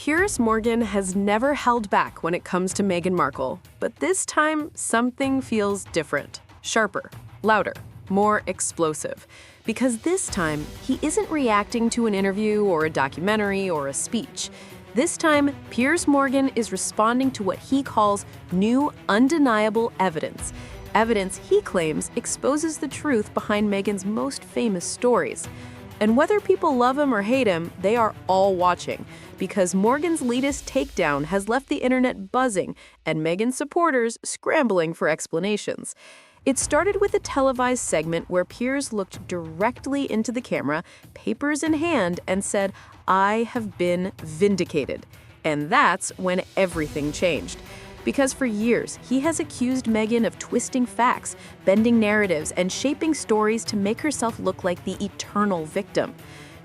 Piers Morgan has never held back when it comes to Meghan Markle, but this time something feels different, sharper, louder, more explosive. Because this time, he isn't reacting to an interview or a documentary or a speech. This time, Piers Morgan is responding to what he calls new, undeniable evidence. Evidence he claims exposes the truth behind Meghan's most famous stories. And whether people love him or hate him, they are all watching, because Morgan's latest takedown has left the internet buzzing and Meghan's supporters scrambling for explanations. It started with a televised segment where Piers looked directly into the camera, papers in hand, and said, "I have been vindicated." And that's when everything changed. Because for years, he has accused Meghan of twisting facts, bending narratives, and shaping stories to make herself look like the eternal victim.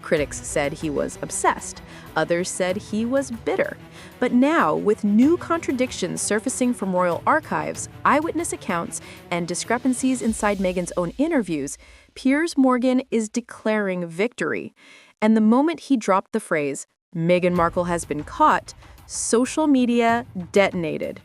Critics said he was obsessed. Others said he was bitter. But now, with new contradictions surfacing from royal archives, eyewitness accounts, and discrepancies inside Meghan's own interviews, Piers Morgan is declaring victory. And the moment he dropped the phrase, "Meghan Markle has been caught," social media detonated.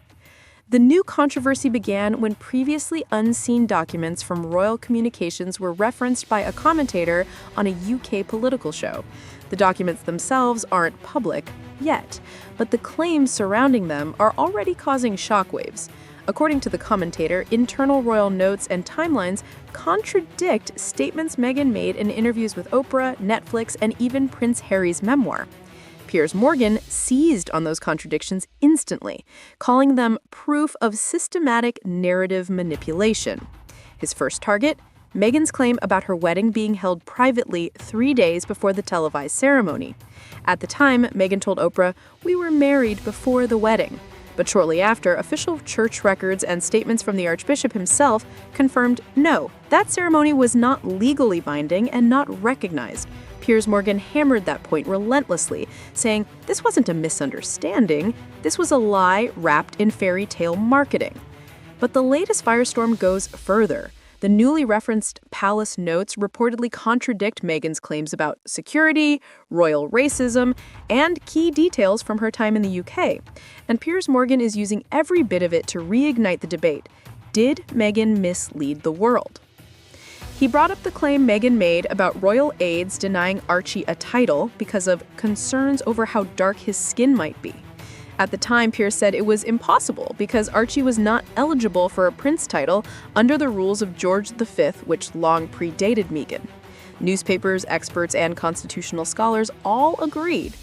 The new controversy began when previously unseen documents from royal communications were referenced by a commentator on a UK political show. The documents themselves aren't public yet, but the claims surrounding them are already causing shockwaves. According to the commentator, internal royal notes and timelines contradict statements Meghan made in interviews with Oprah, Netflix, and even Prince Harry's memoir. Piers Morgan seized on those contradictions instantly, calling them proof of systematic narrative manipulation. His first target, Meghan's claim about her wedding being held privately 3 days before the televised ceremony. At the time, Meghan told Oprah, "We were married before the wedding." But shortly after, official church records and statements from the Archbishop himself confirmed no, that ceremony was not legally binding and not recognized. Piers Morgan hammered that point relentlessly, saying this wasn't a misunderstanding, this was a lie wrapped in fairy tale marketing. But the latest firestorm goes further. The newly referenced palace notes reportedly contradict Meghan's claims about security, royal racism, and key details from her time in the UK. And Piers Morgan is using every bit of it to reignite the debate. Did Meghan mislead the world? He brought up the claim Meghan made about royal aides denying Archie a title because of concerns over how dark his skin might be. At the time, Piers said it was impossible because Archie was not eligible for a prince title under the rules of George V, which long predated Meghan. Newspapers, experts, and constitutional scholars all agreed.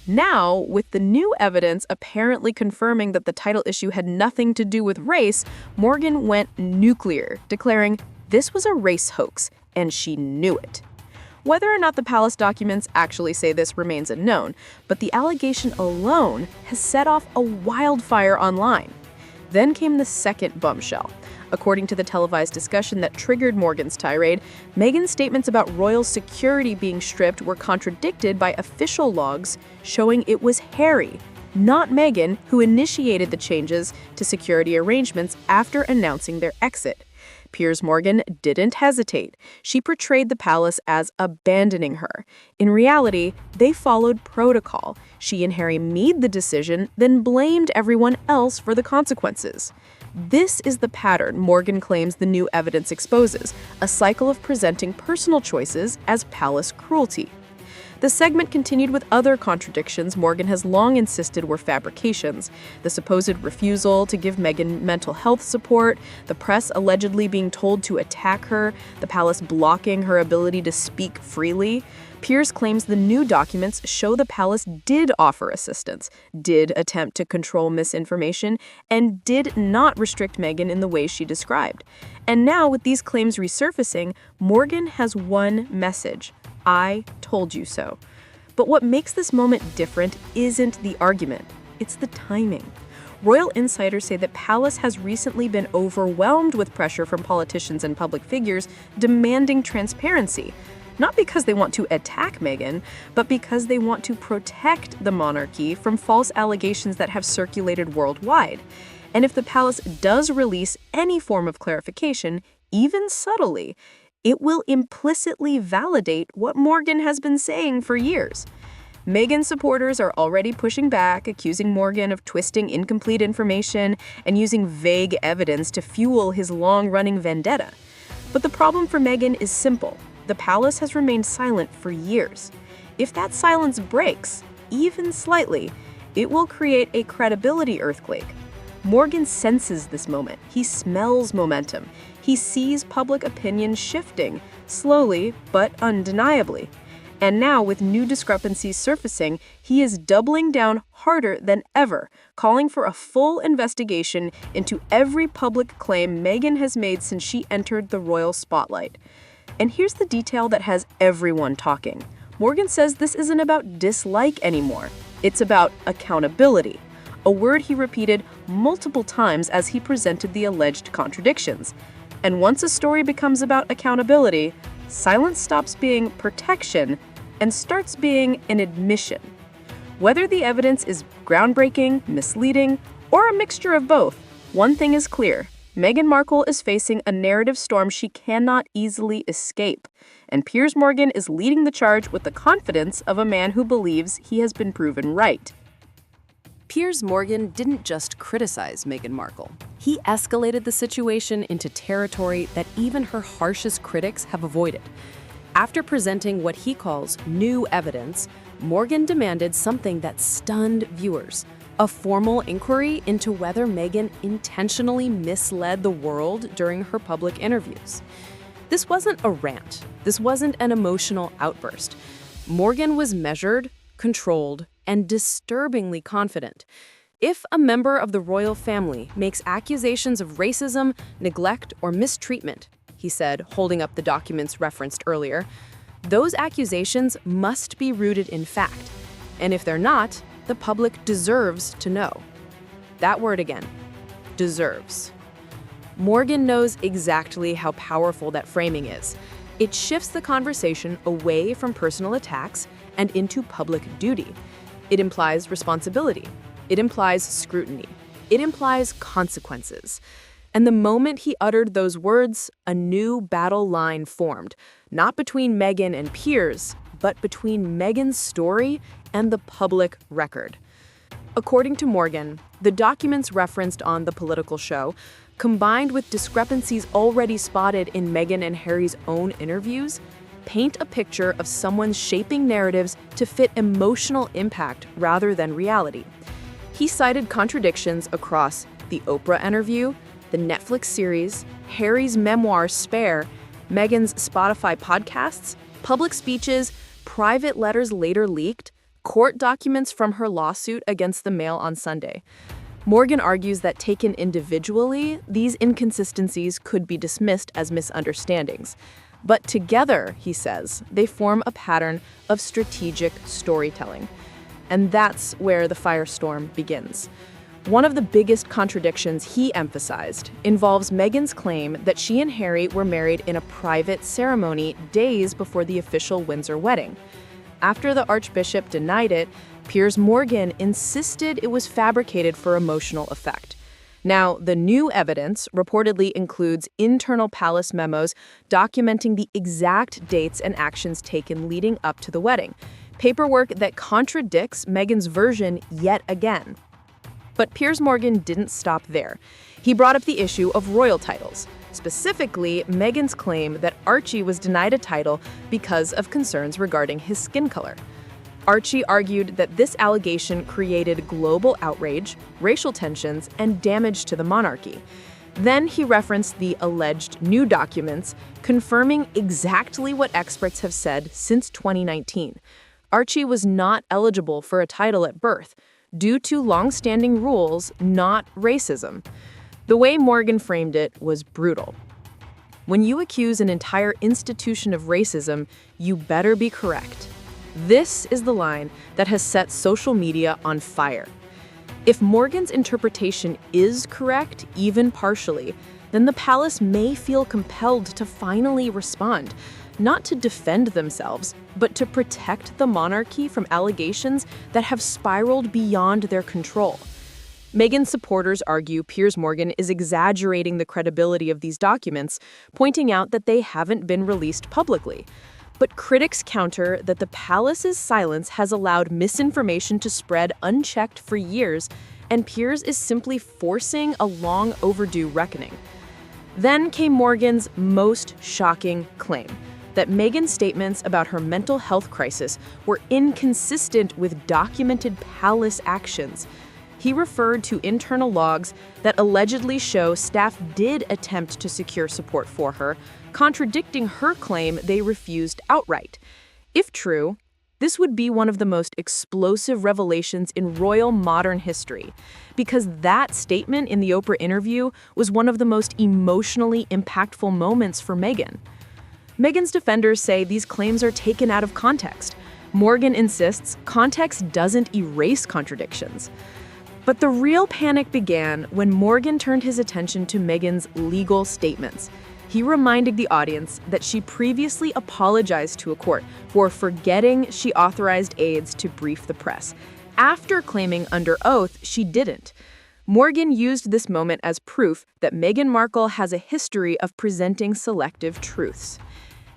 Now, with the new evidence apparently confirming that the title issue had nothing to do with race, Morgan went nuclear, declaring this was a race hoax, and she knew it. Whether or not the palace documents actually say this remains unknown, but the allegation alone has set off a wildfire online. Then came the second bombshell. According to the televised discussion that triggered Morgan's tirade, Meghan's statements about royal security being stripped were contradicted by official logs showing it was Harry, not Meghan, who initiated the changes to security arrangements after announcing their exit. Piers Morgan didn't hesitate. She portrayed the palace as abandoning her. In reality, they followed protocol. She and Harry made the decision, then blamed everyone else for the consequences. This is the pattern Morgan claims the new evidence exposes, a cycle of presenting personal choices as palace cruelty. The segment continued with other contradictions Morgan has long insisted were fabrications: the supposed refusal to give Meghan mental health support, the press allegedly being told to attack her, the palace blocking her ability to speak freely. Piers claims the new documents show the palace did offer assistance, did attempt to control misinformation, and did not restrict Meghan in the way she described. And now, with these claims resurfacing, Morgan has one message: I told you so. But what makes this moment different isn't the argument, it's the timing. Royal insiders say that Palace has recently been overwhelmed with pressure from politicians and public figures demanding transparency, not because they want to attack Meghan, but because they want to protect the monarchy from false allegations that have circulated worldwide. And if the palace does release any form of clarification, even subtly, it will implicitly validate what Morgan has been saying for years. Meghan's supporters are already pushing back, accusing Morgan of twisting incomplete information and using vague evidence to fuel his long-running vendetta. But the problem for Meghan is simple. The palace has remained silent for years. If that silence breaks, even slightly, it will create a credibility earthquake. Morgan senses this moment. He smells momentum. He sees public opinion shifting, slowly but undeniably. And now, with new discrepancies surfacing, he is doubling down harder than ever, calling for a full investigation into every public claim Meghan has made since she entered the royal spotlight. And here's the detail that has everyone talking. Morgan says this isn't about dislike anymore. It's about accountability, a word he repeated multiple times as he presented the alleged contradictions. And once a story becomes about accountability, silence stops being protection and starts being an admission. Whether the evidence is groundbreaking, misleading, or a mixture of both, one thing is clear. Meghan Markle is facing a narrative storm she cannot easily escape, and Piers Morgan is leading the charge with the confidence of a man who believes he has been proven right. Piers Morgan didn't just criticize Meghan Markle. He escalated the situation into territory that even her harshest critics have avoided. After presenting what he calls new evidence, Morgan demanded something that stunned viewers: a formal inquiry into whether Meghan intentionally misled the world during her public interviews. This wasn't a rant. This wasn't an emotional outburst. Morgan was measured, controlled, and disturbingly confident. If a member of the royal family makes accusations of racism, neglect, or mistreatment, he said, holding up the documents referenced earlier, those accusations must be rooted in fact. And if they're not, the public deserves to know. That word again, deserves. Morgan knows exactly how powerful that framing is. It shifts the conversation away from personal attacks and into public duty. It implies responsibility. It implies scrutiny. It implies consequences. And the moment he uttered those words, a new battle line formed, not between Meghan and Piers, but between Meghan's story and the public record. According to Morgan, the documents referenced on The Political Show, combined with discrepancies already spotted in Meghan and Harry's own interviews, paint a picture of someone shaping narratives to fit emotional impact rather than reality. He cited contradictions across the Oprah interview, the Netflix series, Harry's memoir Spare, Meghan's Spotify podcasts, public speeches, private letters later leaked, court documents from her lawsuit against the Mail on Sunday. Morgan argues that taken individually, these inconsistencies could be dismissed as misunderstandings. But together, he says, they form a pattern of strategic storytelling. And that's where the firestorm begins. One of the biggest contradictions he emphasized involves Meghan's claim that she and Harry were married in a private ceremony days before the official Windsor wedding. After the Archbishop denied it, Piers Morgan insisted it was fabricated for emotional effect. Now, the new evidence reportedly includes internal palace memos documenting the exact dates and actions taken leading up to the wedding, paperwork that contradicts Meghan's version yet again. But Piers Morgan didn't stop there. He brought up the issue of royal titles, specifically Meghan's claim that Archie was denied a title because of concerns regarding his skin color. Archie argued that this allegation created global outrage, racial tensions, and damage to the monarchy. Then he referenced the alleged new documents, confirming exactly what experts have said since 2019. Archie was not eligible for a title at birth, due to long-standing rules, not racism. The way Morgan framed it was brutal. When you accuse an entire institution of racism, you better be correct. This is the line that has set social media on fire. If Morgan's interpretation is correct, even partially, then the palace may feel compelled to finally respond, not to defend themselves, but to protect the monarchy from allegations that have spiraled beyond their control. Meghan's supporters argue Piers Morgan is exaggerating the credibility of these documents, pointing out that they haven't been released publicly. But critics counter that the palace's silence has allowed misinformation to spread unchecked for years, and Piers is simply forcing a long overdue reckoning. Then came Morgan's most shocking claim, that Meghan's statements about her mental health crisis were inconsistent with documented palace actions. He referred to internal logs that allegedly show staff did attempt to secure support for her, contradicting her claim they refused outright. If true, this would be one of the most explosive revelations in royal modern history, because that statement in the Oprah interview was one of the most emotionally impactful moments for Meghan. Meghan's defenders say these claims are taken out of context. Morgan insists context doesn't erase contradictions. But the real panic began when Morgan turned his attention to Meghan's legal statements. He reminded the audience that she previously apologized to a court for forgetting she authorized aides to brief the press, after claiming under oath she didn't. Morgan used this moment as proof that Meghan Markle has a history of presenting selective truths.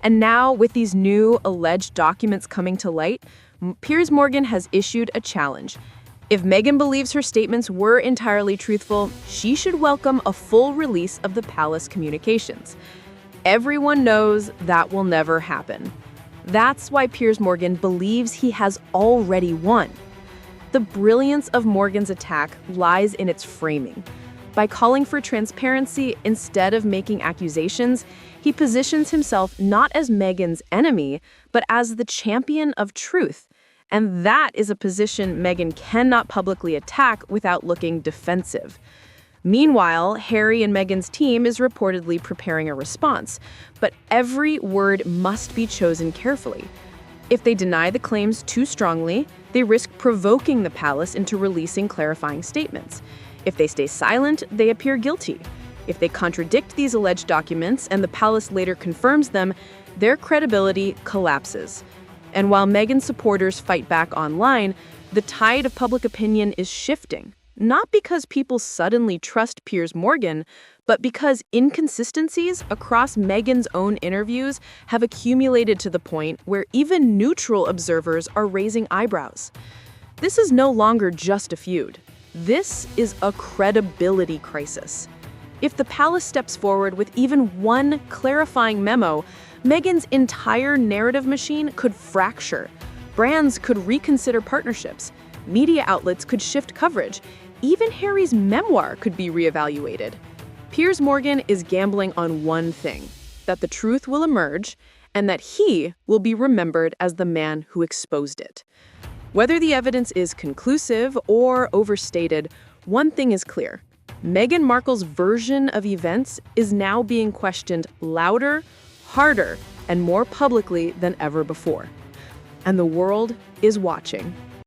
And now, with these new alleged documents coming to light, Piers Morgan has issued a challenge. If Meghan believes her statements were entirely truthful, she should welcome a full release of the palace communications. Everyone knows that will never happen. That's why Piers Morgan believes he has already won. The brilliance of Morgan's attack lies in its framing. By calling for transparency instead of making accusations, he positions himself not as Meghan's enemy, but as the champion of truth. And that is a position Meghan cannot publicly attack without looking defensive. Meanwhile, Harry and Meghan's team is reportedly preparing a response, but every word must be chosen carefully. If they deny the claims too strongly, they risk provoking the palace into releasing clarifying statements. If they stay silent, they appear guilty. If they contradict these alleged documents and the palace later confirms them, their credibility collapses. And while Meghan's supporters fight back online, the tide of public opinion is shifting, not because people suddenly trust Piers Morgan, but because inconsistencies across Meghan's own interviews have accumulated to the point where even neutral observers are raising eyebrows. This is no longer just a feud. This is a credibility crisis. If the palace steps forward with even one clarifying memo, Meghan's entire narrative machine could fracture. Brands could reconsider partnerships. Media outlets could shift coverage. Even Harry's memoir could be reevaluated. Piers Morgan is gambling on one thing, that the truth will emerge and that he will be remembered as the man who exposed it. Whether the evidence is conclusive or overstated, one thing is clear. Meghan Markle's version of events is now being questioned louder, harder, and more publicly than ever before. And the world is watching.